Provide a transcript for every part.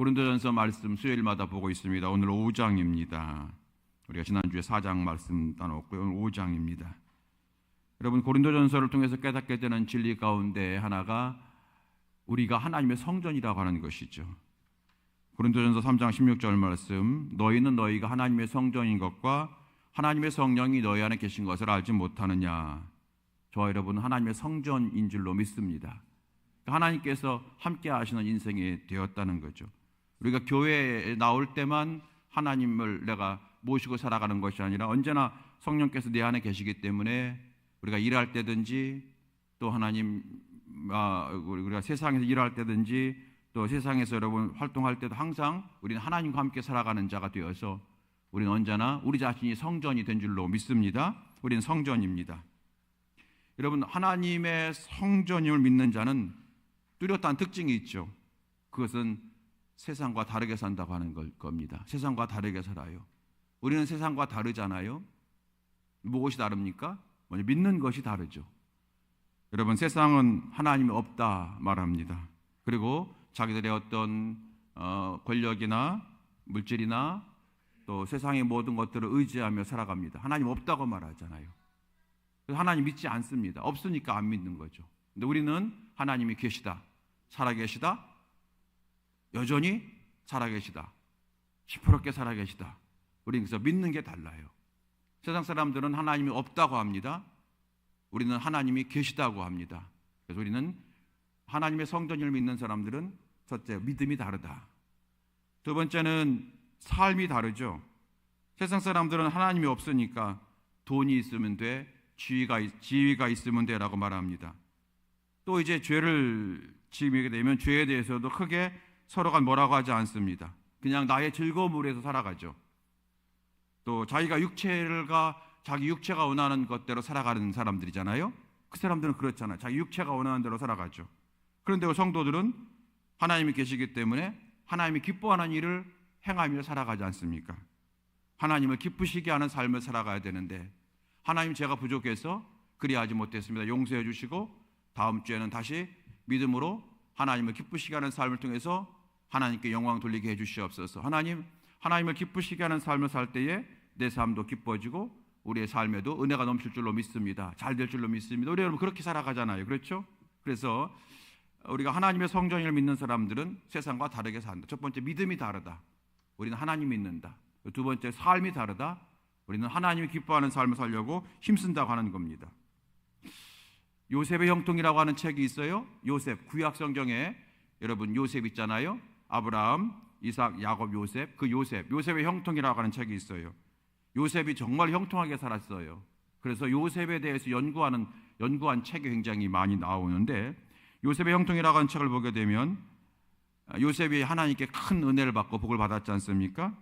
고린도전서 말씀 수요일마다 보고 있습니다. 오늘 5장입니다. 우리가 지난주에 4장 말씀 나눴고요. 오늘 5장입니다. 여러분, 고린도전서를 통해서 깨닫게 되는 진리 가운데 하나가 우리가 하나님의 성전이라고 하는 것이죠. 고린도전서 3장 16절 말씀, 너희는 너희가 하나님의 성전인 것과 하나님의 성령이 너희 안에 계신 것을 알지 못하느냐. 저와 여러분은 하나님의 성전인 줄로 믿습니다. 하나님께서 함께 하시는 인생이 되었다는 거죠. 우리가 교회에 나올 때만 하나님을 내가 모시고 살아가는 것이 아니라 언제나 성령께서 내 안에 계시기 때문에 우리가 일할 때든지 또 하나님, 우리가 세상에서 일할 때든지 또 세상에서 여러분 활동할 때도 항상 우리는 하나님과 함께 살아가는 자가 되어서 우리는 언제나 우리 자신이 성전이 된 줄로 믿습니다. 우리는 성전입니다. 여러분, 하나님의 성전임을 믿는 자는 뚜렷한 특징이 있죠. 그것은 세상과 다르게 산다고 하는 겁니다. 세상과 다르게 살아요. 우리는 세상과 다르잖아요. 무엇이 다릅니까? 먼저 믿는 것이 다르죠. 여러분, 세상은 하나님이 없다 말합니다. 그리고 자기들의 어떤 권력이나 물질이나 또 세상의 모든 것들을 의지하며 살아갑니다. 하나님 없다고 말하잖아요. 그래서 하나님 믿지 않습니다. 없으니까 안 믿는 거죠. 근데 우리는 하나님이 계시다, 살아계시다, 여전히 살아계시다, 시퍼렇게 살아계시다. 우리는 그래서 믿는 게 달라요. 세상 사람들은 하나님이 없다고 합니다. 우리는 하나님이 계시다고 합니다. 그래서 우리는 하나님의 성전을 믿는 사람들은 첫째, 믿음이 다르다. 두 번째는 삶이 다르죠. 세상 사람들은 하나님이 없으니까 돈이 있으면 돼, 지위가 있으면 돼라고 말합니다. 또 이제 죄를 지게 되면 죄에 대해서도 크게 서로가 뭐라고 하지 않습니다. 그냥 나의 즐거움을 위해서 살아가죠. 또 자기 육체가 원하는 것대로 살아가는 사람들이잖아요. 그 사람들은 그렇잖아요. 자기 육체가 원하는 대로 살아가죠. 그런데 성도들은 하나님이 계시기 때문에 하나님이 기뻐하는 일을 행하며 살아가지 않습니까? 하나님을 기쁘시게 하는 삶을 살아가야 되는데 하나님, 제가 부족해서 그리하지 못했습니다. 용서해 주시고 다음 주에는 다시 믿음으로 하나님을 기쁘시게 하는 삶을 통해서 하나님께 영광 돌리게 해 주시옵소서. 하나님을 기쁘시게 하는 삶을 살 때에 내 삶도 기뻐지고 우리의 삶에도 은혜가 넘칠 줄로 믿습니다. 잘 될 줄로 믿습니다. 우리 여러분 그렇게 살아가잖아요. 그렇죠? 그래서 우리가 하나님의 성전을 믿는 사람들은 세상과 다르게 산다. 첫 번째, 믿음이 다르다. 우리는 하나님 믿는다. 두 번째, 삶이 다르다. 우리는 하나님이 기뻐하는 삶을 살려고 힘쓴다고 하는 겁니다. 요셉의 형통이라고 하는 책이 있어요. 요셉, 구약 성경에 여러분 요셉 있잖아요. 아브라함, 이삭, 야곱, 요셉. 그 요셉의 형통이라고 하는 책이 있어요. 요셉이 정말 형통하게 살았어요. 그래서 요셉에 대해서 연구한 책이 굉장히 많이 나오는데, 요셉의 형통이라고 하는 책을 보게 되면 요셉이 하나님께 큰 은혜를 받고 복을 받았지 않습니까?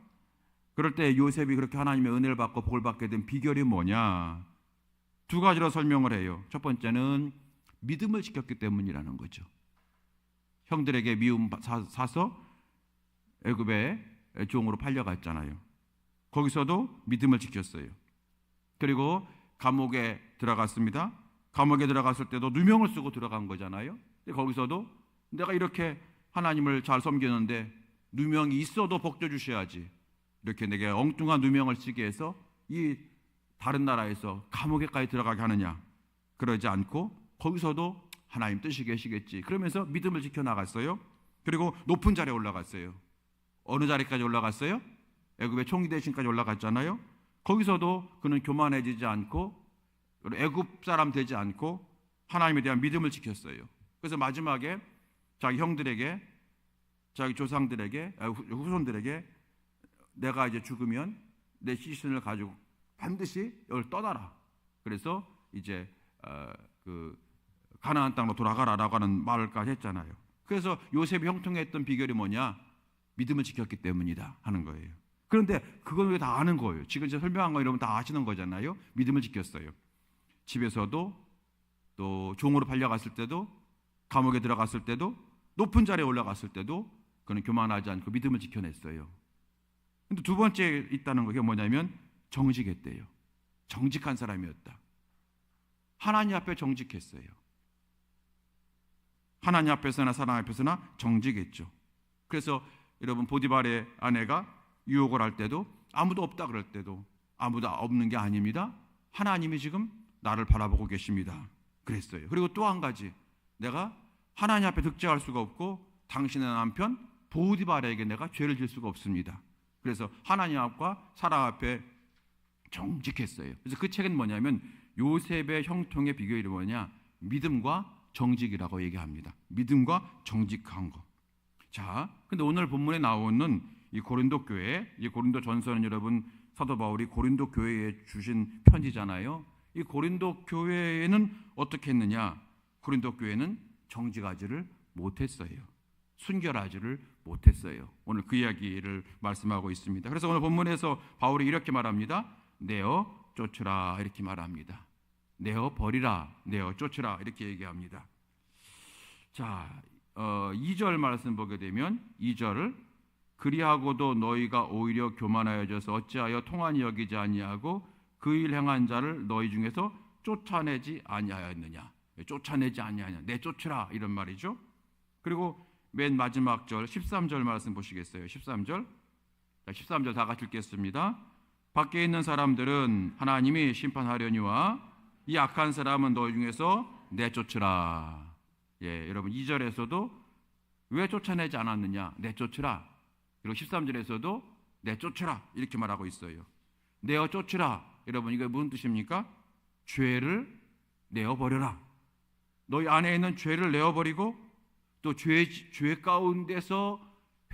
그럴 때 요셉이 그렇게 하나님의 은혜를 받고 복을 받게 된 비결이 뭐냐? 두 가지로 설명을 해요. 첫 번째는 믿음을 지켰기 때문이라는 거죠. 형들에게 미움 사서 애굽의 종으로 팔려갔잖아요. 거기서도 믿음을 지켰어요. 그리고 감옥에 들어갔습니다. 감옥에 들어갔을 때도 누명을 쓰고 들어간 거잖아요. 거기서도 내가 이렇게 하나님을 잘 섬기는데 누명이 있어도 복줘 주셔야지, 이렇게 내게 엉뚱한 누명을 쓰게 해서 이 다른 나라에서 감옥에까지 들어가게 하느냐, 그러지 않고 거기서도 하나님 뜻이 계시겠지 그러면서 믿음을 지켜나갔어요. 그리고 높은 자리에 올라갔어요. 어느 자리까지 올라갔어요? 애굽의 총리 대신까지 올라갔잖아요. 거기서도 그는 교만해지지 않고 애굽 사람 되지 않고 하나님에 대한 믿음을 지켰어요. 그래서 마지막에 자기 형들에게, 자기 조상들에게, 후손들에게 내가 이제 죽으면 내 시신을 가지고 반드시 여기를 떠나라. 그래서 이제 그 가나안 땅으로 돌아가라라고 하는 말을까지 했잖아요. 그래서 요셉이 형통했던 비결이 뭐냐? 믿음을 지켰기 때문이다 하는 거예요. 그런데 그건 왜 다 아는 거예요? 지금 제가 설명한 거 여러분 다 아시는 거잖아요. 믿음을 지켰어요. 집에서도, 또 종으로 팔려갔을 때도, 감옥에 들어갔을 때도, 높은 자리에 올라갔을 때도 그는 교만하지 않고 믿음을 지켜냈어요. 근데 두 번째 있다는 게 뭐냐면 정직했대요. 정직한 사람이었다. 하나님 앞에 정직했어요. 하나님 앞에서나 사람 앞에서나 정직했죠. 그래서 여러분 보디발의 아내가 유혹을 할 때도 아무도 없다 그럴 때도 아무도 없는 게 아닙니다. 하나님이 지금 나를 바라보고 계십니다. 그랬어요. 그리고 또 한 가지, 내가 하나님 앞에 득죄할 수가 없고 당신의 남편 보디발에게 내가 죄를 질 수가 없습니다. 그래서 하나님 앞과 사람 앞에 정직했어요. 그래서 그 책은 뭐냐면 요셉의 형통의 비결이 뭐냐, 믿음과 정직이라고 얘기합니다. 믿음과 정직한 거. 자, 근데 오늘 본문에 나오는 이 고린도 교회, 이 고린도 전서는 여러분 사도 바울이 고린도 교회에 주신 편지잖아요. 이 고린도 교회에는 어떻게 했느냐? 고린도 교회는 정직하지를 못했어요. 순결하지를 못했어요. 오늘 그 이야기를 말씀하고 있습니다. 그래서 오늘 본문에서 바울이 이렇게 말합니다. 내어 쫓으라 이렇게 말합니다. 내어 버리라, 내어 쫓으라 이렇게 얘기합니다. 자, 2절 말씀 보게 되면 2절을 그리하고도 너희가 오히려 교만하여져서 어찌하여 통한이 여기지 아니하고 그 일 행한 자를 너희 중에서 쫓아내지 아니하였느냐. 쫓아내지 아니하냐, 내쫓으라 이런 말이죠. 그리고 맨 마지막 절 13절 말씀 보시겠어요? 13절 다 같이 읽겠습니다. 밖에 있는 사람들은 하나님이 심판하려니와 이 악한 사람은 너희 중에서 내쫓으라. 예, 여러분 2절에서도 왜 쫓아내지 않았느냐, 내쫓으라. 그리고 13절에서도 내쫓으라 이렇게 말하고 있어요. 내어 쫓으라. 여러분 이게 무슨 뜻입니까? 죄를 내어버려라. 너희 안에 있는 죄를 내어버리고 또 죄 가운데서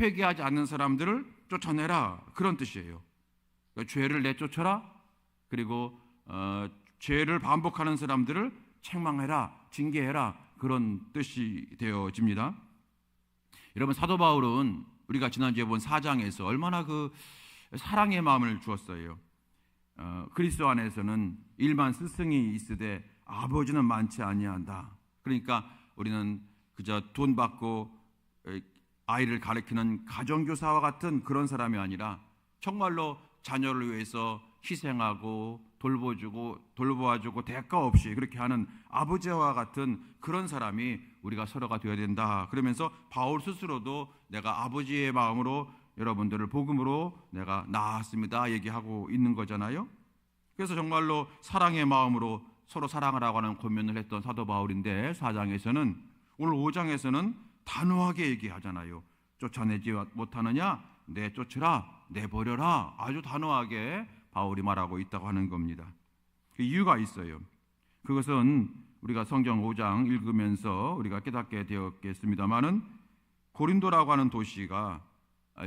회개하지 않는 사람들을 쫓아내라, 그런 뜻이에요. 그러니까 죄를 내쫓아라. 그리고 죄를 반복하는 사람들을 책망해라, 징계해라, 그런 뜻이 되어집니다. 여러분 사도 바울은 우리가 지난주에 본 4장에서 얼마나 그 사랑의 마음을 주었어요. 그리스도 안에서는 일만 스승이 있으되 아버지는 많지 아니한다. 그러니까 우리는 그저 돈 받고 아이를 가르치는 가정교사와 같은 그런 사람이 아니라 정말로 자녀를 위해서 희생하고 돌보아주고 대가 없이 그렇게 하는 아버지와 같은 그런 사람이 우리가 서로가 되어야 된다. 그러면서 바울 스스로도 내가 아버지의 마음으로 여러분들을 복음으로 내가 낳았습니다 얘기하고 있는 거잖아요. 그래서 정말로 사랑의 마음으로 서로 사랑을 하고 하는 고민을 했던 사도 바울인데 4장에서는, 오늘 5장에서는 단호하게 얘기하잖아요. 쫓아내지 못하느냐, 내쫓으라, 내버려라, 아주 단호하게 바울이 말하고 있다고 하는 겁니다. 그 이유가 있어요. 그것은 우리가 성경 5장 읽으면서 우리가 깨닫게 되었겠습니다만은, 고린도라고 하는 도시가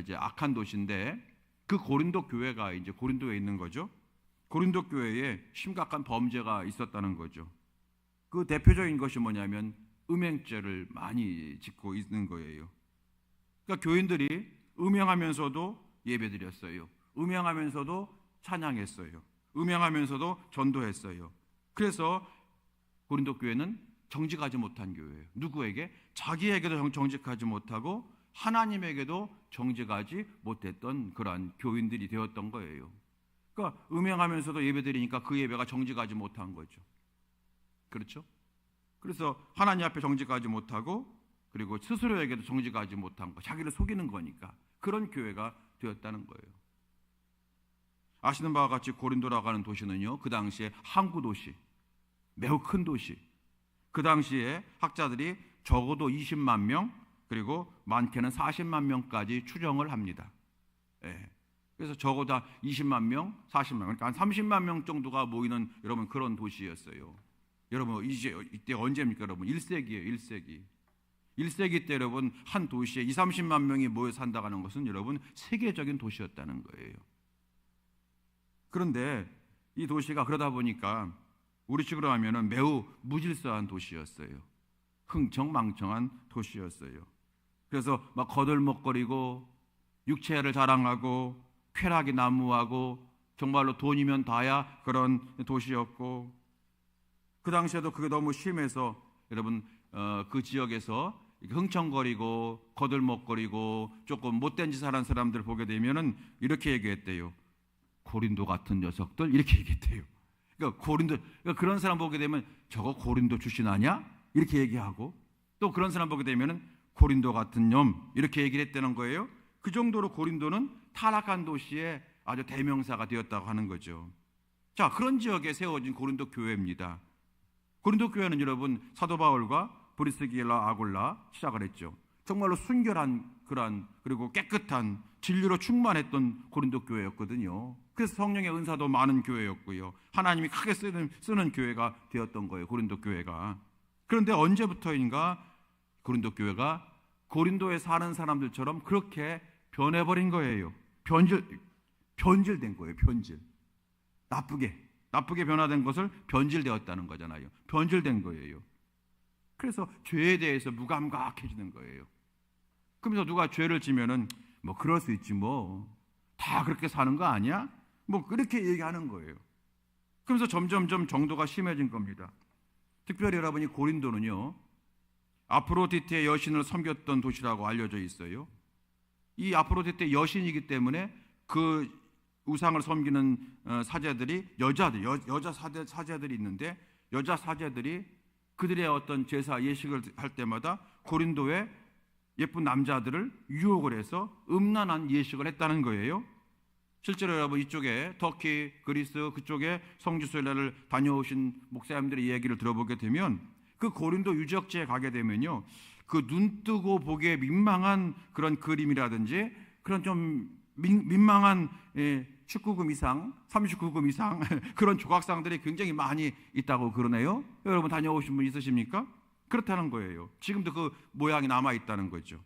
이제 악한 도시인데 그 고린도 교회가 이제 고린도에 있는 거죠. 고린도 교회에 심각한 범죄가 있었다는 거죠. 그 대표적인 것이 뭐냐면 음행죄를 많이 짓고 있는 거예요. 그러니까 교인들이 음행하면서도 예배드렸어요. 음행하면서도 찬양했어요. 음행하면서도 전도했어요. 그래서 고린도 교회는 정직하지 못한 교회예요. 누구에게? 자기에게도 정직하지 못하고 하나님에게도 정직하지 못했던 그러한 교인들이 되었던 거예요. 그러니까 음행하면서도 예배드리니까 그 예배가 정직하지 못한 거죠. 그렇죠? 그래서 하나님 앞에 정직하지 못하고 그리고 스스로에게도 정직하지 못한 거, 자기를 속이는 거니까 그런 교회가 되었다는 거예요. 아시는 바와 같이 고린도라고 하는 도시는요, 그 당시에 항구 도시, 매우 큰 도시. 그 당시에 학자들이 적어도 20만 명, 그리고 많게는 40만 명까지 추정을 합니다. 예. 그래서 적어도 20만 명, 40만 명, 그러니까 한 30만 명 정도가 모이는 여러분 그런 도시였어요. 여러분 이때 언제입니까? 여러분 1세기예요. 1세기. 1세기 때 여러분 한 도시에 20, 30만 명이 모여 산다는 것은 여러분 세계적인 도시였다는 거예요. 그런데 이 도시가 그러다 보니까 우리식으로 하면은 매우 무질서한 도시였어요. 흥청망청한 도시였어요. 그래서 막 거들먹거리고 육체를 자랑하고 쾌락이 난무하고 정말로 돈이면 다야 그런 도시였고, 그 당시에도 그게 너무 심해서 여러분 그 지역에서 흥청거리고 거들먹거리고 조금 못된 짓을 하는 사람들 보게 되면은 이렇게 얘기했대요. 고린도 같은 녀석들, 이렇게 얘기했대요. 그러니까 그러니까 그런 사람 보게 되면 저거 고린도 출신 아니야? 이렇게 얘기하고, 또 그런 사람 보게 되면은 고린도 같은 놈, 이렇게 얘기를 했다는 거예요. 그 정도로 고린도는 타락한 도시의 아주 대명사가 되었다고 하는 거죠. 자, 그런 지역에 세워진 고린도 교회입니다. 고린도 교회는 여러분 사도 바울과 브리스길라 아굴라 시작을 했죠. 정말로 순결한 그리고 깨끗한 진리로 충만했던 고린도 교회였거든요. 그래서 성령의 은사도 많은 교회였고요. 하나님이 크게 쓰는 교회가 되었던 거예요. 고린도 교회가. 그런데 언제부터인가 고린도 교회가 고린도에 사는 사람들처럼 그렇게 변해버린 거예요. 변질된 거예요. 나쁘게 변화된 것을 변질되었다는 거잖아요. 변질된 거예요. 그래서 죄에 대해서 무감각해지는 거예요. 그러면서 누가 죄를 지면은 뭐 그럴 수 있지 뭐 다 그렇게 사는 거 아니야? 뭐 그렇게 얘기하는 거예요. 그러면서 점점점 정도가 심해진 겁니다. 특별히 여러분이 고린도는요, 아프로디테의 여신을 섬겼던 도시라고 알려져 있어요. 이 아프로디테 여신이기 때문에 그 우상을 섬기는 사제들이 여자 사제들이 있는데, 여자 사제들이 그들의 어떤 제사 예식을 할 때마다 고린도의 예쁜 남자들을 유혹을 해서 음란한 예식을 했다는 거예요. 실제로 여러분 이쪽에 터키, 그리스 그쪽에 성지순례를 다녀오신 목사님들의 얘기를 들어보게 되면 그 고린도 유적지에 가게 되면요, 그 눈뜨고 보기에 민망한 그런 그림이라든지 그런 좀 민망한 축구금 이상, 39금 이상 그런 조각상들이 굉장히 많이 있다고 그러네요. 여러분 다녀오신 분 있으십니까? 그렇다는 거예요. 지금도 그 모양이 남아있다는 거죠.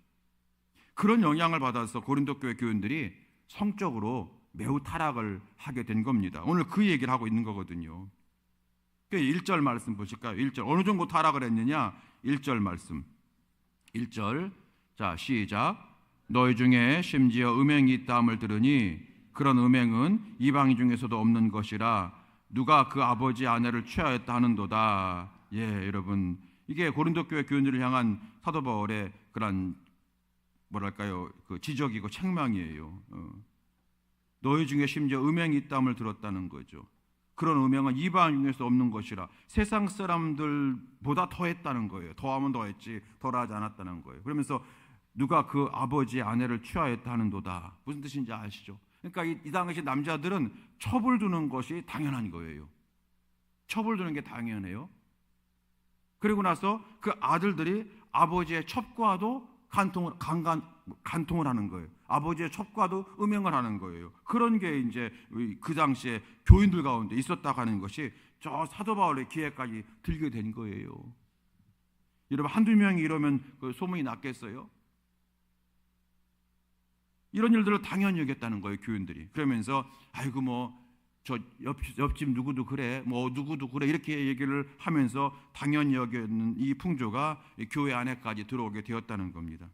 그런 영향을 받아서 고린도 교회 교인들이 성적으로 매우 타락을 하게 된 겁니다. 오늘 그 얘기를 하고 있는 거거든요. 1절 말씀 보실까요? 1절 어느 정도 타락을 했느냐? 1절 말씀 1절 자 시작. 너희 중에 심지어 음행이 있다함을 들으니 그런 음행은 이방인 중에서도 없는 것이라 누가 그 아버지 아내를 취하였다 하는도다. 예, 여러분 이게 고린도 교회 교인들을 향한 사도 바울의 그런 뭐랄까요, 그 지적이고 책망이에요. 너희 중에 심지어 음행이 있다함을 들었다는 거죠. 그런 음행은 이방인 중에서 없는 것이라 세상 사람들보다 더했다는 거예요. 더하면 더했지 덜하지 않았다는 거예요. 그러면서 누가 그 아버지의 아내를 취하였다 하는도다. 무슨 뜻인지 아시죠? 그러니까 이 당시 남자들은 첩을 두는 것이 당연한 거예요. 첩을 두는 게 당연해요. 그리고 나서 그 아들들이 아버지의 첩과도 간통을 하는 거예요. 아버지의 첩과도 음행을 하는 거예요. 그런 게 이제 그 당시에 교인들 가운데 있었다고 하는 것이 저 사도 바울의 기회까지 들게 된 거예요. 여러분 한두 명이 이러면 그 소문이 났겠어요? 이런 일들을 당연히 여겼다는 거예요, 교인들이. 그러면서 아이고 뭐 저 옆집 누구도 그래, 뭐 누구도 그래 이렇게 얘기를 하면서 당연히 여기는 이 풍조가 교회 안에까지 들어오게 되었다는 겁니다.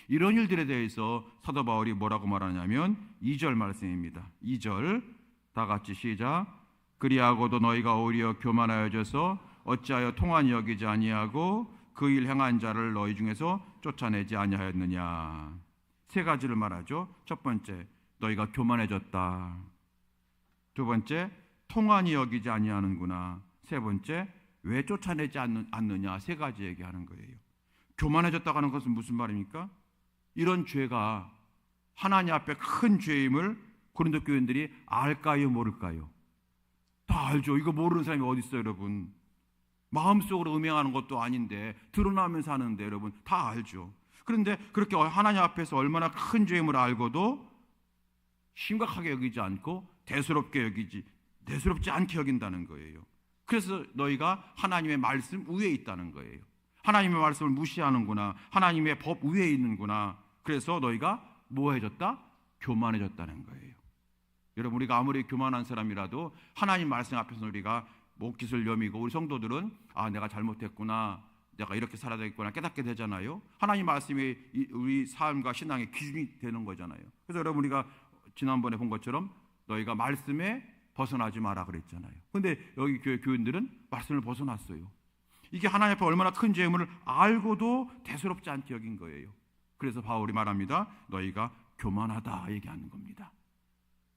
이런 일들에 대해서 사도 바울이 뭐라고 말하냐면 2절 말씀입니다. 2절 다 같이 시작. 그리하고도 너희가 오히려 교만하여져서 어찌하여 통한이 여기지 아니하고 그 일 행한 자를 너희 중에서 쫓아내지 아니하였느냐. 세 가지를 말하죠. 첫 번째, 너희가 교만해졌다. 두 번째, 통한이 여기지 아니하는구나. 세 번째, 왜 쫓아내지 않느냐. 세 가지 얘기하는 거예요. 교만해졌다고 하는 것은 무슨 말입니까? 이런 죄가 하나님 앞에 큰 죄임을 고린도 교인들이 알까요, 모를까요? 다 알죠. 이거 모르는 사람이 어디 있어요, 여러분? 마음속으로 음행하는 것도 아닌데 드러나면서 하는데 여러분 다 알죠. 그런데 그렇게 하나님 앞에서 얼마나 큰 죄임을 알고도 심각하게 여기지 않고 대수롭지 않게 여긴다는 거예요. 그래서 너희가 하나님의 말씀 위에 있다는 거예요. 하나님의 말씀을 무시하는구나. 하나님의 법 위에 있는구나. 그래서 너희가 뭐해졌다? 교만해졌다는 거예요. 여러분 우리가 아무리 교만한 사람이라도 하나님 말씀 앞에서 우리가 목깃을 여미고 우리 성도들은 아 내가 잘못했구나. 내가 이렇게 살아야 되겠구나 깨닫게 되잖아요. 하나님 말씀이 우리 삶과 신앙의 기준이 되는 거잖아요. 그래서 여러분 우리가 지난번에 본 것처럼 너희가 말씀에 벗어나지 마라 그랬잖아요. 그런데 여기 교회 교인들은 말씀을 벗어났어요. 이게 하나님 앞에 얼마나 큰 죄임을 알고도 대수롭지 않게 여긴 거예요. 그래서 바울이 말합니다. 너희가 교만하다 얘기하는 겁니다.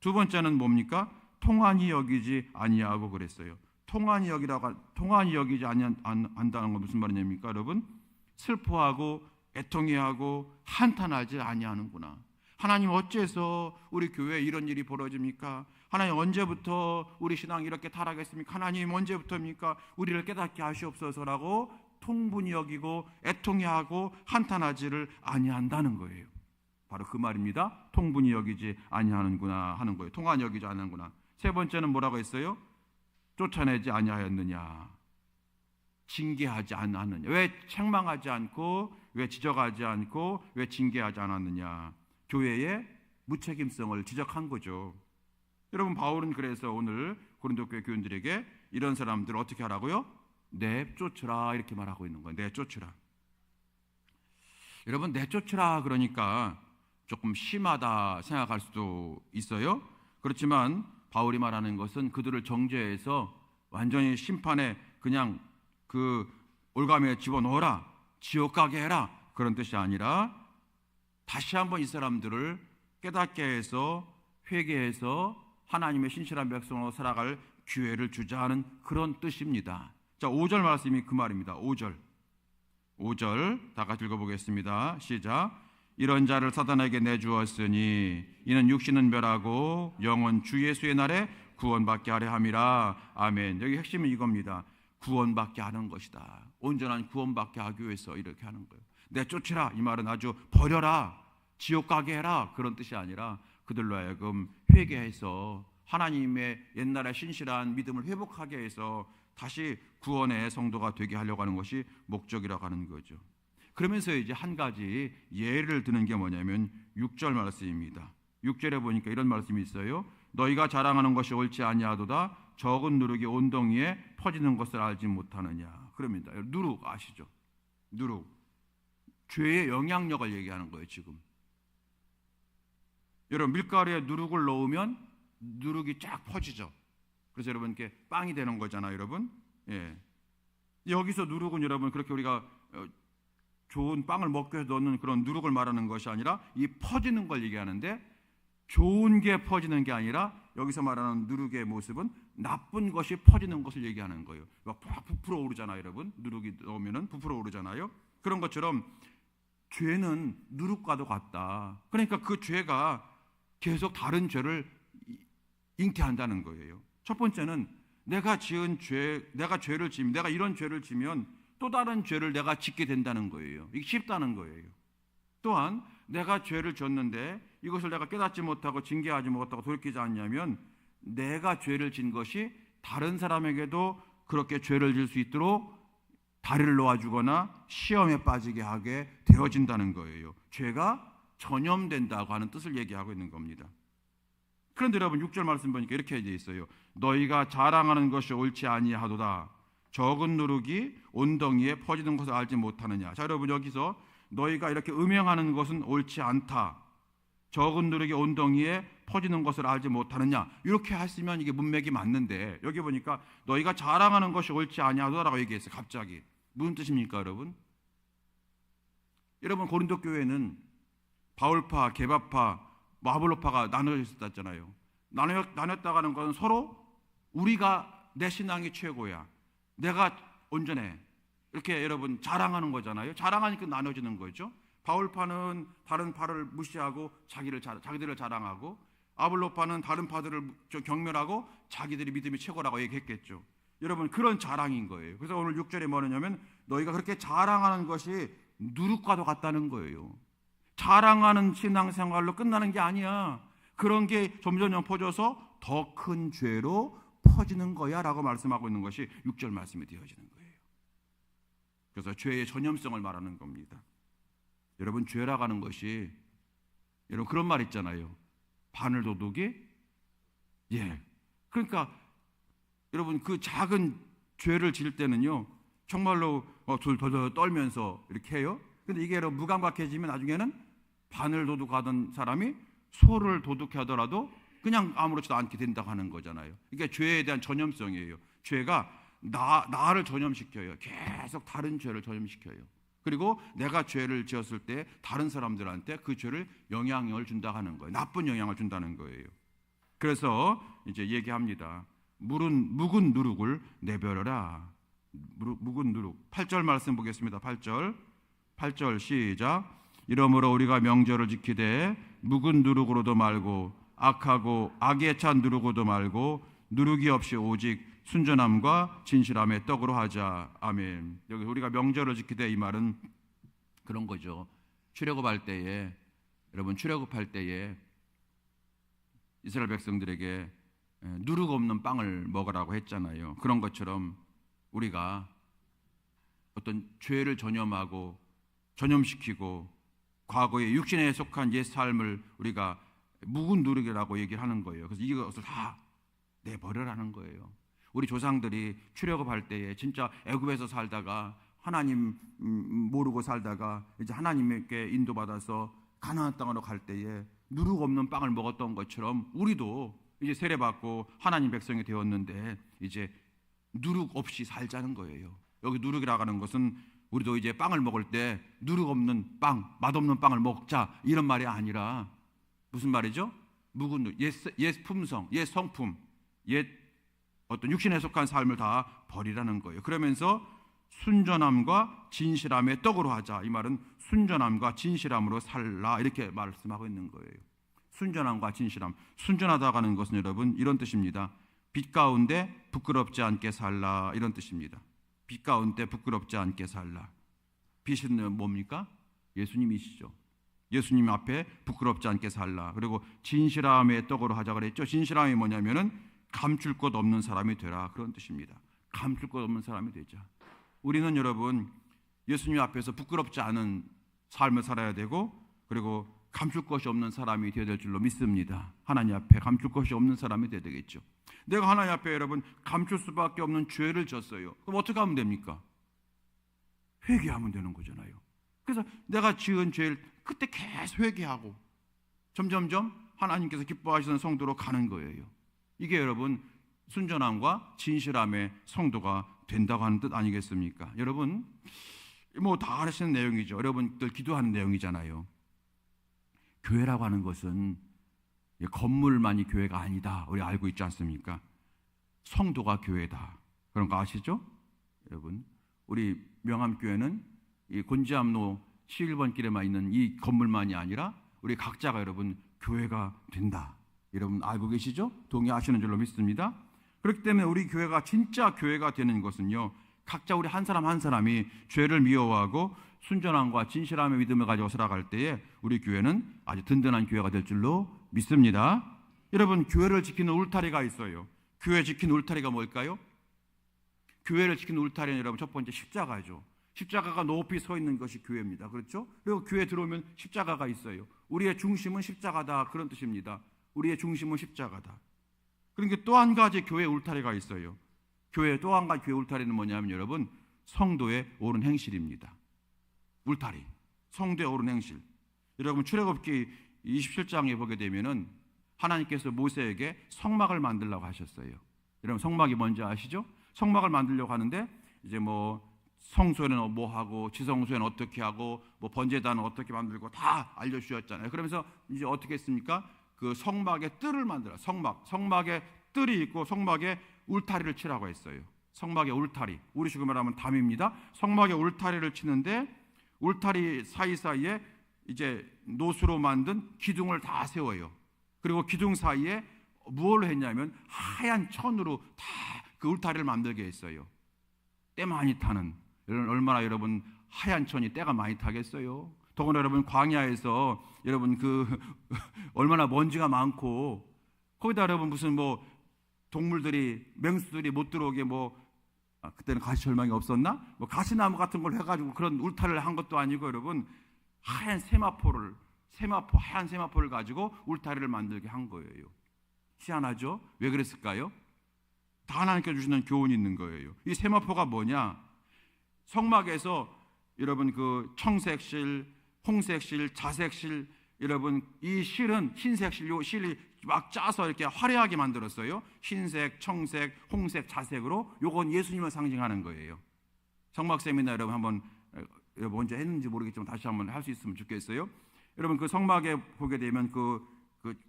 두 번째는 뭡니까? 통한이 여기지 아니하고 그랬어요. 통한이 여기지 않는다는 건 무슨 말이냐입니까? 여러분 슬퍼하고 애통해하고 한탄하지 아니하는구나. 하나님 어째서 우리 교회에 이런 일이 벌어집니까? 하나님 언제부터 우리 신앙이 이렇게 타락했습니까? 하나님 언제부터입니까? 우리를 깨닫게 하시옵소서라고 통분히 여기고 애통해하고 한탄하지를 아니한다는 거예요. 바로 그 말입니다. 통분히 여기지 아니하는구나 하는 거예요. 통한히 여기지 않는구나. 세 번째는 뭐라고 했어요? 쫓아내지 아니하였느냐, 징계하지 않았느냐. 왜 책망하지 않고, 왜 지적하지 않고, 왜 징계하지 않았느냐. 교회의 무책임성을 지적한 거죠. 여러분, 바울은 그래서 오늘 고린도 교회 교인들에게 이런 사람들을 어떻게 하라고요? 내쫓으라 이렇게 말하고 있는 거예요. 내쫓으라. 여러분, 내쫓으라 그러니까 조금 심하다 생각할 수도 있어요. 그렇지만 바울이 말하는 것은 그들을 정죄해서 완전히 심판에 그냥 그 올가미에 집어넣어라, 지옥 가게 해라, 그런 뜻이 아니라 다시 한번 이 사람들을 깨닫게 해서 회개해서 하나님의 신실한 백성으로 살아갈 기회를 주자 하는 그런 뜻입니다. 자, 5절 말씀이 그 말입니다. 5절 다 같이 읽어보겠습니다. 시작. 이런 자를 사단에게 내주었으니 이는 육신은 멸하고 영은 주 예수의 날에 구원받게 하려 함이라. 아멘. 여기 핵심은 이겁니다. 구원받게 하는 것이다. 온전한 구원받게 하기 위해서 이렇게 하는 거예요. 내쫓으라 이 말은 아주 버려라, 지옥 가게 해라, 그런 뜻이 아니라 그들로 하여금 회개해서 하나님의 옛날의 신실한 믿음을 회복하게 해서 다시 구원의 성도가 되게 하려고 하는 것이 목적이라고 하는 거죠. 그러면서 이제 한 가지 예를 드는 게 뭐냐면 6절 말씀입니다. 6절에 보니까 이런 말씀이 있어요. 너희가 자랑하는 것이 옳지 아니하도다. 적은 누룩이 온덩이에 퍼지는 것을 알지 못하느냐. 그럽니다. 누룩 아시죠? 누룩. 죄의 영향력을 얘기하는 거예요. 지금 여러분, 밀가루에 누룩을 넣으면 누룩이 쫙 퍼지죠. 그래서 여러분께 빵이 되는 거잖아요, 여러분. 예. 여기서 누룩은 여러분 그렇게 우리가 좋은 빵을 먹기 위해서 넣는 그런 누룩을 말하는 것이 아니라 이 퍼지는 걸 얘기하는데, 좋은 게 퍼지는 게 아니라 여기서 말하는 누룩의 모습은 나쁜 것이 퍼지는 것을 얘기하는 거예요. 막 부풀어 오르잖아요, 여러분. 누룩이 넣으면 부풀어 오르잖아요. 그런 것처럼 죄는 누룩과도 같다. 그러니까 그 죄가 계속 다른 죄를 잉태한다는 거예요. 첫 번째는 내가 지은 죄, 내가 죄를 지면, 내가 이런 죄를 지면 또 다른 죄를 내가 짓게 된다는 거예요. 이게 쉽다는 거예요. 또한 내가 죄를 졌는데 이것을 내가 깨닫지 못하고 징계하지 못하고 돌이키지 않냐면 내가 죄를 진 것이 다른 사람에게도 그렇게 죄를 질 수 있도록 다리를 놓아주거나 시험에 빠지게 하게 되어진다는 거예요. 죄가 전염된다고 하는 뜻을 얘기하고 있는 겁니다. 그런데 여러분 6절 말씀 보니까 이렇게 되어 있어요. 너희가 자랑하는 것이 옳지 아니하도다. 적은 누룩이 온덩이에 퍼지는 것을 알지 못하느냐. 자, 여러분 여기서 너희가 이렇게 음행하는 것은 옳지 않다. 적은 누룩이 온덩이에 퍼지는 것을 알지 못하느냐. 이렇게 했으면 이게 문맥이 맞는데 여기 보니까 너희가 자랑하는 것이 옳지 아니하도다라고 얘기했어요. 갑자기. 무슨 뜻입니까, 여러분? 여러분, 고린도 교회는 바울파, 게바파, 아볼로파가 나눠져 있었잖아요. 나눴다고 하는 것은 서로 우리가 내 신앙이 최고야, 내가 온전해, 이렇게 여러분 자랑하는 거잖아요. 자랑하니까 나눠지는 거죠. 바울파는 다른 파를 무시하고 자기들을 자랑하고, 아볼로파는 다른 파들을 경멸하고 자기들이 믿음이 최고라고 얘기했겠죠. 여러분, 그런 자랑인 거예요. 그래서 오늘 6절에 뭐냐면 너희가 그렇게 자랑하는 것이 누룩과도 같다는 거예요. 자랑하는 신앙생활로 끝나는 게 아니야. 그런 게 점점 퍼져서 더 큰 죄로 퍼지는 거야 라고 말씀하고 있는 것이 6절 말씀이 되어지는 거예요. 그래서 죄의 전염성을 말하는 겁니다. 여러분, 죄라고 하는 것이, 여러분 그런 말 있잖아요. 바늘도둑이, 그러니까 여러분 그 작은 죄를 지을 때는요 정말로 돌돌 떨면서 이렇게 해요. 근데 이게 여러분 무감각해지면 나중에는 바늘도둑 하던 사람이 소를 도둑해 하더라도 그냥 아무렇지도 않게 된다고 하는 거잖아요. 이게 죄에 대한 전염성이에요. 죄가 나를 전염시켜요. 계속 다른 죄를 전염시켜요. 그리고 내가 죄를 지었을 때 다른 사람들한테 그 죄를 영향을 준다고 하는 거예요. 나쁜 영향을 준다는 거예요. 그래서 이제 얘기합니다. 묵은 누룩을 내버려라. 묵은 누룩. 8절 말씀 보겠습니다. 8절. 8절 시작. 이러므로 우리가 명절을 지키되 묵은 누룩으로도 말고 악하고 악에 찬 누룩으로도 말고 누룩이 없이 오직 순전함과 진실함의 떡으로 하자. 아멘. 여기 우리가 명절을 지키되 이 말은 그런 거죠. 출애굽할 때에, 여러분 출애굽할 때에 이스라엘 백성들에게 누룩 없는 빵을 먹으라고 했잖아요. 그런 것처럼 우리가 어떤 죄를 전염시키고 과거의 육신에 속한 옛 삶을 우리가 묵은 누룩이라고 얘기를 하는 거예요. 그래서 이것을 다 내버려라는 거예요. 우리 조상들이 출애굽할 때에 진짜 애굽에서 살다가 하나님 모르고 살다가 이제 하나님께 인도받아서 가나안 땅으로 갈 때에 누룩 없는 빵을 먹었던 것처럼 우리도 이제 세례받고 하나님 백성이 되었는데 이제 누룩 없이 살자는 거예요. 여기 누룩이라고 하는 것은 우리도 이제 빵을 먹을 때 누룩 없는 빵, 맛없는 빵을 먹자 이런 말이 아니라 무슨 말이죠? 묵은 누룩, 옛 품성, 옛 성품, 옛 어떤 육신에 속한 삶을 다 버리라는 거예요. 그러면서 순전함과 진실함의 떡으로 하자. 이 말은 순전함과 진실함으로 살라 이렇게 말씀하고 있는 거예요. 순전함과 진실함. 순전하다고 하는 것은 여러분 이런 뜻입니다. 빛 가운데 부끄럽지 않게 살라 이런 뜻입니다. 빛 가운데 부끄럽지 않게 살라. 빛은 뭡니까? 예수님이시죠. 예수님 앞에 부끄럽지 않게 살라. 그리고 진실함의 떡으로 하자 그랬죠. 진실함이 뭐냐면은 감출 것 없는 사람이 되라 그런 뜻입니다. 감출 것 없는 사람이 되자. 우리는 여러분 예수님 앞에서 부끄럽지 않은 삶을 살아야 되고 그리고 감출 것이 없는 사람이 되어야 될 줄로 믿습니다. 하나님 앞에 감출 것이 없는 사람이 되어야 되겠죠. 내가 하나님 앞에 여러분 감출 수밖에 없는 죄를 졌어요. 그럼 어떻게 하면 됩니까? 회개하면 되는 거잖아요. 그래서 내가 지은 죄를 그때 계속 회개하고 점점점 하나님께서 기뻐하시는 성도로 가는 거예요. 이게 여러분 순전함과 진실함의 성도가 된다고 하는 뜻 아니겠습니까? 여러분 뭐 다 아시는 내용이죠. 여러분들 기도하는 내용이잖아요. 교회라고 하는 것은 건물만이 교회가 아니다. 우리 알고 있지 않습니까? 성도가 교회다. 그런 거 아시죠? 여러분 우리 명암교회는 이 곤지암로 11번 길에만 있는 이 건물만이 아니라 우리 각자가 여러분 교회가 된다. 여러분 알고 계시죠? 동의하시는 줄로 믿습니다. 그렇기 때문에 우리 교회가 진짜 교회가 되는 것은요, 각자 우리 한 사람 한 사람이 죄를 미워하고 순전함과 진실함의 믿음을 가지고 살아갈 때에 우리 교회는 아주 든든한 교회가 될 줄로 믿습니다. 여러분 교회를 지키는 울타리가 있어요. 교회 지키는 울타리가 뭘까요? 교회를 지키는 울타리는 여러분 첫 번째 십자가죠. 십자가가 높이 서 있는 것이 교회입니다. 그렇죠? 그리고 교회 들어오면 십자가가 있어요. 우리의 중심은 십자가다 그런 뜻입니다. 우리의 중심은 십자가다. 그러니까 또 한 가지 교회 울타리가 있어요. 교회 또 한 가지 교회 울타리는 뭐냐면 여러분 성도의 옳은 행실입니다. 울타리, 성도의 옳은 행실. 여러분 출애굽기 27장에 보게 되면은 하나님께서 모세에게 성막을 만들라고 하셨어요. 여러분 성막이 뭔지 아시죠? 성막을 만들려고 하는데 이제 뭐 성소에는 뭐 하고 지성소에는 어떻게 하고 뭐 번제단은 어떻게 만들고 다 알려주셨잖아요. 그러면서 이제 어떻게 했습니까? 그 성막의 뜰을 만들어 성막에 뜰이 있고 성막에 울타리를 치라고 했어요. 성막의 울타리, 우리식으로 말하면 담입니다. 성막의 울타리를 치는데 울타리 사이사이에 이제 노수로 만든 기둥을 다 세워요. 그리고 기둥 사이에 무엇을 했냐면 하얀 천으로 다 그 울타리를 만들게 했어요. 때 많이 타는, 얼마나 여러분 하얀 천이 때가 많이 타겠어요. 더구나 여러분 광야에서 여러분 그 얼마나 먼지가 많고 거기다 여러분 무슨 뭐 동물들이 맹수들이 못 들어오게 그때는 가시철망이 없었나? 뭐 가시나무 같은 걸 해가지고 그런 울타리를 한 것도 아니고 여러분 하얀 하얀 세마포를 가지고 울타리를 만들게 한 거예요. 희한하죠? 왜 그랬을까요? 다 하나님께 주시는 교훈이 있는 거예요. 이 세마포가 뭐냐? 성막에서 여러분 그 청색실, 홍색실, 자색실, 여러분 이 실은 흰색 실, 요 실이 막 짜서 이렇게 화려하게 만들었어요. 흰색, 청색, 홍색, 자색으로. 요건 예수님을 상징하는 거예요. 성막 세미나 여러분 한번 여러분 언제 했는지 모르겠지만 다시 한번 할 수 있으면 좋겠어요. 여러분 그 성막에 보게 되면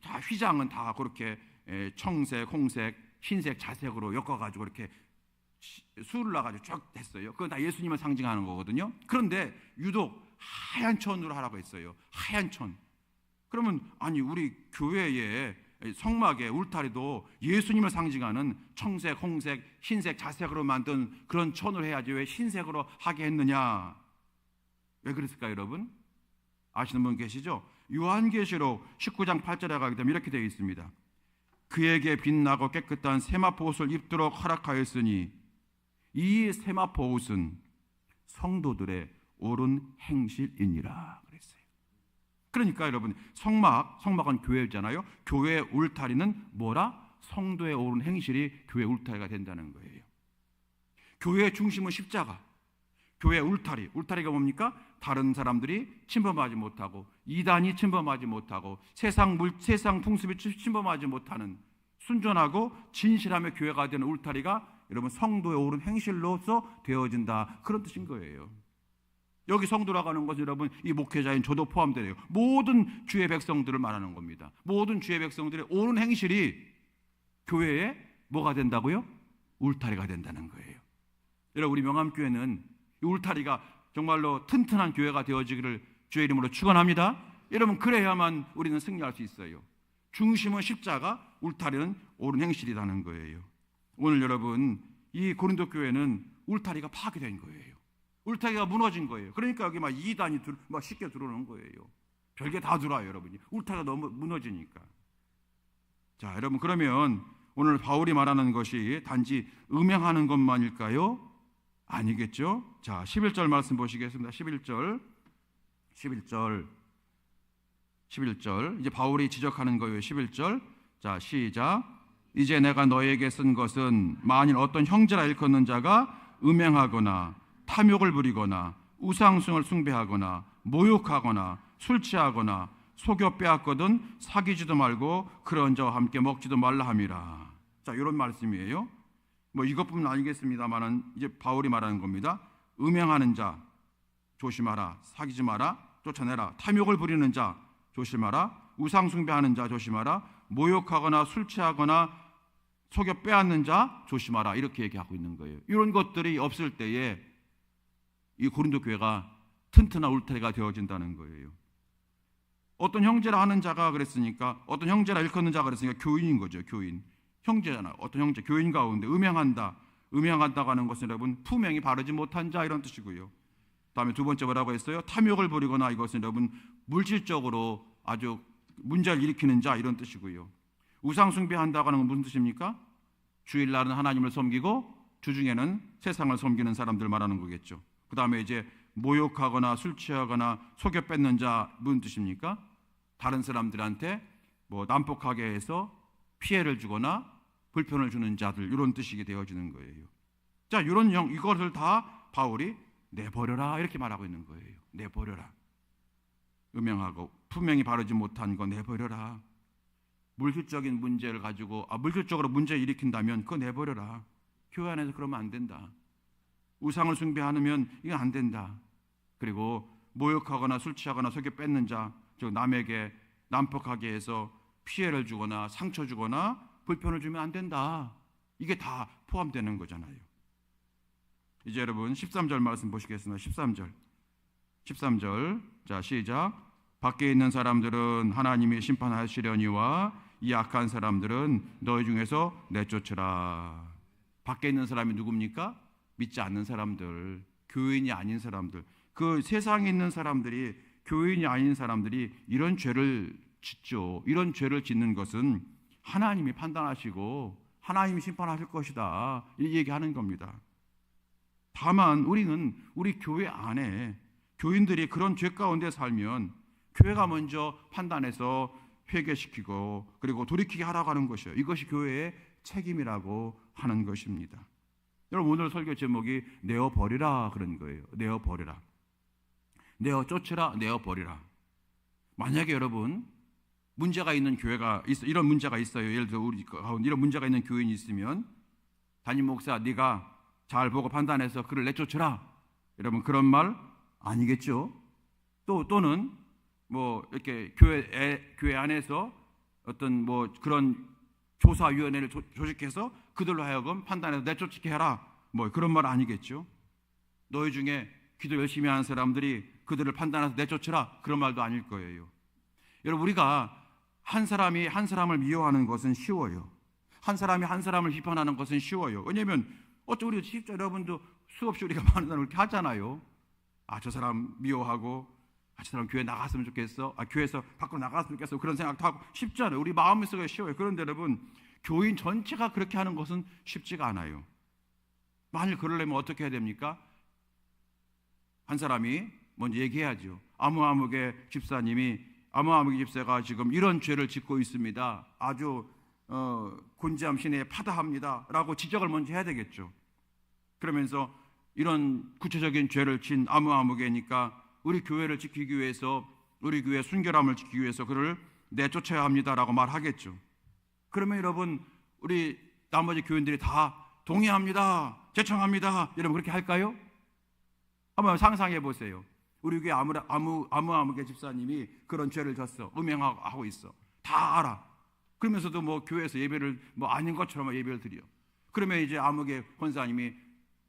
다 휘장은 다 그렇게 청색, 홍색, 흰색, 자색으로 엮어가지고 이렇게 술을 놔가지고 쭉 했어요. 그건 다 예수님을 상징하는 거거든요. 그런데 유독 하얀 천으로 하라고 했어요. 하얀 천. 그러면 아니 우리 교회의 성막의 울타리도 예수님을 상징하는 청색, 홍색, 흰색, 자색으로 만든 그런 천으로 해야지 왜 흰색으로 하게 했느냐? 왜 그랬을까요, 여러분? 아시는 분 계시죠? 요한계시록 19장 8절에 가게 되면 이렇게 되어 있습니다. 그에게 빛나고 깨끗한 세마포 옷을 입도록 허락하였으니 이 세마포 옷은 성도들의 옳은 행실이니라 그랬어요. 그러니까 여러분 성막은 교회잖아요. 교회의 울타리는 뭐라? 성도의 옳은 행실이 교회 울타리가 된다는 거예요. 교회의 중심은 십자가, 교회의 울타리가 뭡니까? 다른 사람들이 침범하지 못하고 이단이 침범하지 못하고 세상 풍습이 침범하지 못하는 순전하고 진실함의 교회가 되는 울타리가 여러분 성도의 옳은 행실로서 되어진다, 그런 뜻인 거예요. 여기 성도라고 하는 것은 여러분 이 목회자인 저도 포함되어요. 모든 주의 백성들을 말하는 겁니다. 모든 주의 백성들의 옳은 행실이 교회에 뭐가 된다고요? 울타리가 된다는 거예요. 여러분 우리 명암교회는 이 울타리가 정말로 튼튼한 교회가 되어지기를 주의 이름으로 축원합니다. 여러분 그래야만 우리는 승리할 수 있어요. 중심은 십자가, 울타리는 옳은 행실이라는 거예요. 오늘 여러분 이 고린도 교회는 울타리가 파괴된 거예요. 울타리가 무너진 거예요. 그러니까 여기 막 이단이 막 쉽게 들어오는 거예요. 별게 다 들어와요, 여러분이. 울타리가 너무 무너지니까. 자, 여러분 그러면 오늘 바울이 말하는 것이 단지 음행하는 것만일까요? 아니겠죠? 자, 11절 말씀 보시겠습니다. 11절 이제 바울이 지적하는 거예요. 11절. 자, 시작. 이제 내가 너에게 쓴 것은 만일 어떤 형제라 일컫는 자가 음행하거나 탐욕을 부리거나 우상숭을 숭배하거나 모욕하거나 술 취하거나 속여 빼앗거든 사귀지도 말고 그런 자와 함께 먹지도 말라 함이라. 자, 이런 말씀이에요. 뭐 이것뿐만 아니겠습니다만은 이제 바울이 말하는 겁니다. 음행하는 자 조심하라. 사귀지 마라. 쫓아내라. 탐욕을 부리는 자 조심하라. 우상 숭배하는 자 조심하라. 모욕하거나 술 취하거나 속여 빼앗는 자 조심하라. 이렇게 얘기하고 있는 거예요. 이런 것들이 없을 때에 이 고린도 교회가 튼튼한 울타리가 되어진다는 거예요. 어떤 형제라 하는 자가 그랬으니까, 어떤 형제라 일컫는 자가 그랬으니까 교인인 거죠. 교인. 형제잖아요. 어떤 형제, 교인 가운데 음행한다고 하는 것은 여러분 품행이 바르지 못한 자, 이런 뜻이고요. 다음에 두 번째 뭐라고 했어요? 탐욕을 부리거나, 이것은 여러분 물질적으로 아주 문제를 일으키는 자, 이런 뜻이고요. 우상 숭배한다고 하는 건 무슨 뜻입니까? 주일날은 하나님을 섬기고 주중에는 세상을 섬기는 사람들 말하는 거겠죠. 그 다음에 이제 모욕하거나 술 취하거나 속여 뺏는 자, 무슨 뜻입니까? 다른 사람들한테 뭐 난폭하게 해서 피해를 주거나 불편을 주는 자들, 이런 뜻이 되어지는 거예요. 자, 이것을 다 바울이 내버려라, 이렇게 말하고 있는 거예요. 내버려라. 음행하고 품행이 바르지 못한 거 내버려라. 물질적인 문제를 가지고 물질적으로 문제를 일으킨다면 그거 내버려라. 교회 안에서 그러면 안 된다. 우상을 숭배하면 이건 안 된다. 그리고 모욕하거나 술 취하거나 속여 뺏는 자, 즉 남에게 난폭하게 해서 피해를 주거나 상처 주거나 불편을 주면 안 된다. 이게 다 포함되는 거잖아요. 이제 여러분 13절 말씀 보시겠습니다. 13절. 자, 시작. 밖에 있는 사람들은 하나님이 심판하시려니와 이 악한 사람들은 너희 중에서 내쫓으라. 밖에 있는 사람이 누굽니까? 믿지 않는 사람들, 교인이 아닌 사람들. 그 세상에 있는 사람들이, 교인이 아닌 사람들이 이런 죄를 짓죠. 이런 죄를 짓는 것은 하나님이 판단하시고 하나님이 심판하실 것이다, 이 얘기하는 겁니다. 다만 우리는 우리 교회 안에 교인들이 그런 죄 가운데 살면 교회가 먼저 판단해서 회개시키고 그리고 돌이키게 하라고 하는 것이에요. 이것이 교회의 책임이라고 하는 것입니다. 여러분 오늘 설교 제목이 내어버리라, 그런 거예요. 내어버리라. 내어쫓으라, 내어버리라. 만약에 여러분 문제가 있는 교회가 이런 문제가 있어요. 예를 들어 우리 가운데 이런 문제가 있는 교인이 있으면 담임 목사 네가 잘 보고 판단해서 그를 내쫓으라. 여러분 그런 말 아니겠죠? 또는 뭐 이렇게 교회 안에서 어떤 뭐 그런 조사위원회를 조직해서 그들로 하여금 판단해서 내쫓게 해라, 뭐 그런 말 아니겠죠? 너희 중에 기도 열심히 하는 사람들이 그들을 판단해서 내쫓으라 그런 말도 아닐 거예요. 여러분, 우리가 한 사람이 한 사람을 미워하는 것은 쉬워요. 한 사람이 한 사람을 비판하는 것은 쉬워요. 왜냐하면 어쩌 우리 진짜 여러분도 수없이 우리가 많은 사람을 이렇게 하잖아요. 저 사람 미워하고 저 사람 교회 나갔으면 좋겠어. 교회에서 밖으로 나갔으면 좋겠어. 그런 생각도 하고 쉽지 않아요. 우리 마음속에 쉬워요. 그런데 여러분, 교인 전체가 그렇게 하는 것은 쉽지가 않아요. 만일 그러려면 어떻게 해야 됩니까? 한 사람이 먼저 얘기해야죠. 아무아무개 집사님이 아무아무개 집사가 지금 이런 죄를 짓고 있습니다. 아주 곤지암 시내에 파다합니다 라고 지적을 먼저 해야 되겠죠. 그러면서 이런 구체적인 죄를 진 아무아무개니까 우리 교회를 지키기 위해서, 우리 교회의 순결함을 지키기 위해서 그를 내쫓아야 합니다라고 말하겠죠. 그러면 여러분, 우리 나머지 교인들이 다 동의합니다, 제청합니다, 여러분 그렇게 할까요? 한번 상상해 보세요. 우리 교회 아무아무개 집사님이 그런 죄를 졌어. 음행하고 있어. 다 알아. 그러면서도 뭐 교회에서 예배를 뭐 아닌 것처럼 예배를 드려. 그러면 이제 아무개 권사님이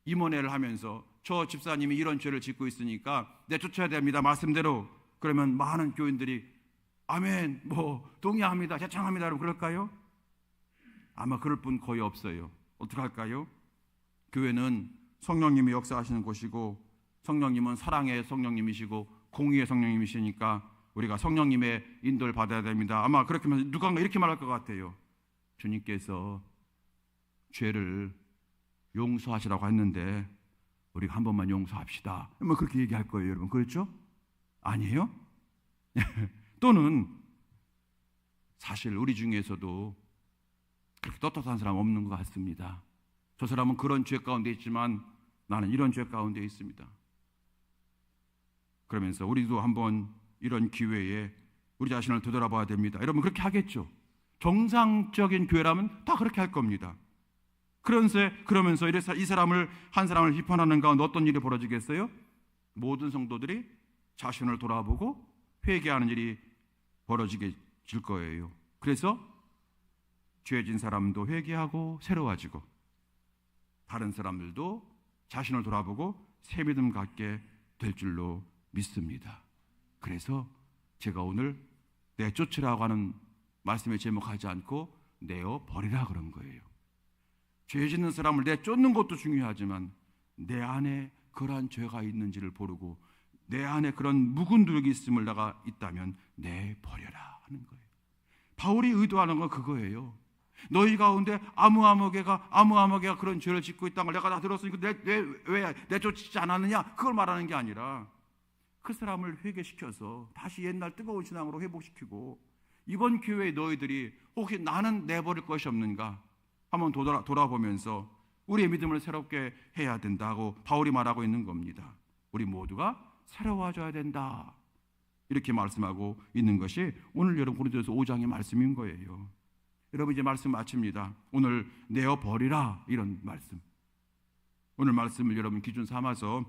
임원회를 하면서 저 집사님이 이런 죄를 짓고 있으니까 내쫓아야 됩니다, 말씀대로. 그러면 많은 교인들이 아멘, 뭐 동의합니다, 제청합니다, 여러분 그럴까요? 아마 그럴 분 거의 없어요. 어떻게 할까요? 교회는 성령님이 역사하시는 곳이고, 성령님은 사랑의 성령님이시고 공의의 성령님이시니까 우리가 성령님의 인도를 받아야 됩니다. 아마 그렇게 하면 누군가 이렇게 말할 것 같아요. 주님께서 죄를 용서하시라고 했는데 우리가 한 번만 용서합시다, 뭐 그렇게 얘기할 거예요, 여러분. 그렇죠? 아니에요? 또는 사실 우리 중에서도 그렇게 떳떳한 사람 없는 것 같습니다. 저 사람은 그런 죄 가운데 있지만 나는 이런 죄 가운데 있습니다. 그러면서 우리도 한번 이런 기회에 우리 자신을 되돌아봐야 됩니다. 여러분 그렇게 하겠죠? 정상적인 교회라면 다 그렇게 할 겁니다. 그러면서 이 사람을 한 사람을 비판하는 가운데 어떤 일이 벌어지겠어요? 모든 성도들이 자신을 돌아보고 회개하는 일이 벌어지게 될 거예요. 그래서 죄진 사람도 회개하고 새로워지고 다른 사람들도 자신을 돌아보고 새 믿음 갖게 될 줄로 믿습니다. 그래서 제가 오늘 내쫓으라고 하는 말씀에 제목하지 않고 내어버리라 그런 거예요. 죄 짓는 사람을 내쫓는 것도 중요하지만 내 안에 그러한 죄가 있는지를 모르고 내 안에 그런 묵은 누룩이 있음을 내가 있다면 내버려라 하는 거예요. 바울이 의도하는 건 그거예요. 너희 가운데 아무아무개가 그런 죄를 짓고 있다는 걸 내가 다 들었으니까 왜 내쫓지 않았느냐, 그걸 말하는 게 아니라 그 사람을 회개시켜서 다시 옛날 뜨거운 신앙으로 회복시키고, 이번 기회에 너희들이 혹시 나는 내버릴 것이 없는가 한번 돌아보면서 우리의 믿음을 새롭게 해야 된다고 바울이 말하고 있는 겁니다. 우리 모두가 새로워져야 된다, 이렇게 말씀하고 있는 것이 오늘 여러분 고린도전서 5장의 말씀인 거예요. 여러분 이제 말씀 마칩니다. 오늘 내어버리라, 이런 말씀. 오늘 말씀을 여러분 기준 삼아서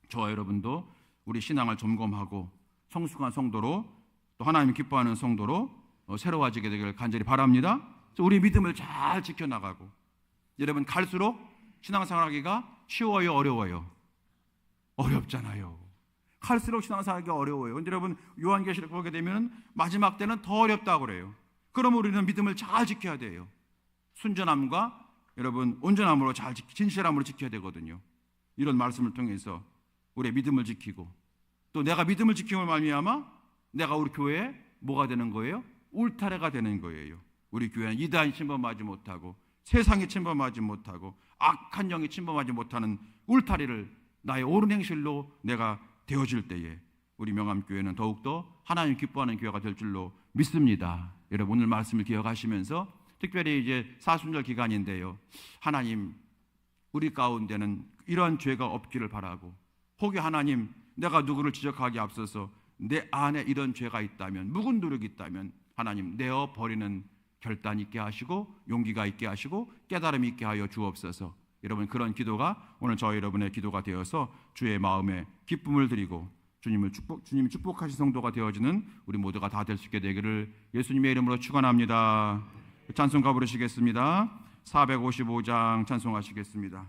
저와 여러분도 우리 신앙을 점검하고 성숙한 성도로, 또 하나님이 기뻐하는 성도로 새로워지게 되기를 간절히 바랍니다. 우리 믿음을 잘 지켜나가고, 여러분 갈수록 신앙생활하기가 쉬워요, 어려워요? 어렵잖아요. 갈수록 신앙생활하기가 어려워요. 근데 여러분 요한계시록 보게 되면 마지막 때는 더 어렵다고 그래요. 그럼 우리는 믿음을 잘 지켜야 돼요. 순전함과 여러분 온전함으로 진실함으로 지켜야 되거든요. 이런 말씀을 통해서 우리의 믿음을 지키고, 또 내가 믿음을 지킴을 말미암아 내가 우리 교회에 뭐가 되는 거예요? 울타리가 되는 거예요. 우리 교회는 이단이 침범하지 못하고 세상이 침범하지 못하고 악한 영이 침범하지 못하는 울타리를 나의 옳은 행실로 내가 되어질 때에 우리 명암교회는 더욱더 하나님 기뻐하는 교회가 될 줄로 믿습니다. 여러분 오늘 말씀을 기억하시면서 특별히 이제 사순절 기간인데요, 하나님 우리 가운데는 이러한 죄가 없기를 바라고, 혹여 하나님 내가 누구를 지적하기 앞서서 내 안에 이런 죄가 있다면, 묵은 누룩이 있다면 하나님 내어버리는 결단 있게 하시고 용기가 있게 하시고 깨달음 있게 하여 주옵소서. 여러분 그런 기도가 오늘 저와 여러분의 기도가 되어서 주의 마음에 기쁨을 드리고 주님이 축복하신 성도가 되어지는 우리 모두가 다 될 수 있게 되기를 예수님의 이름으로 축원합니다. 찬송가 부르시겠습니다. 455장 찬송하시겠습니다.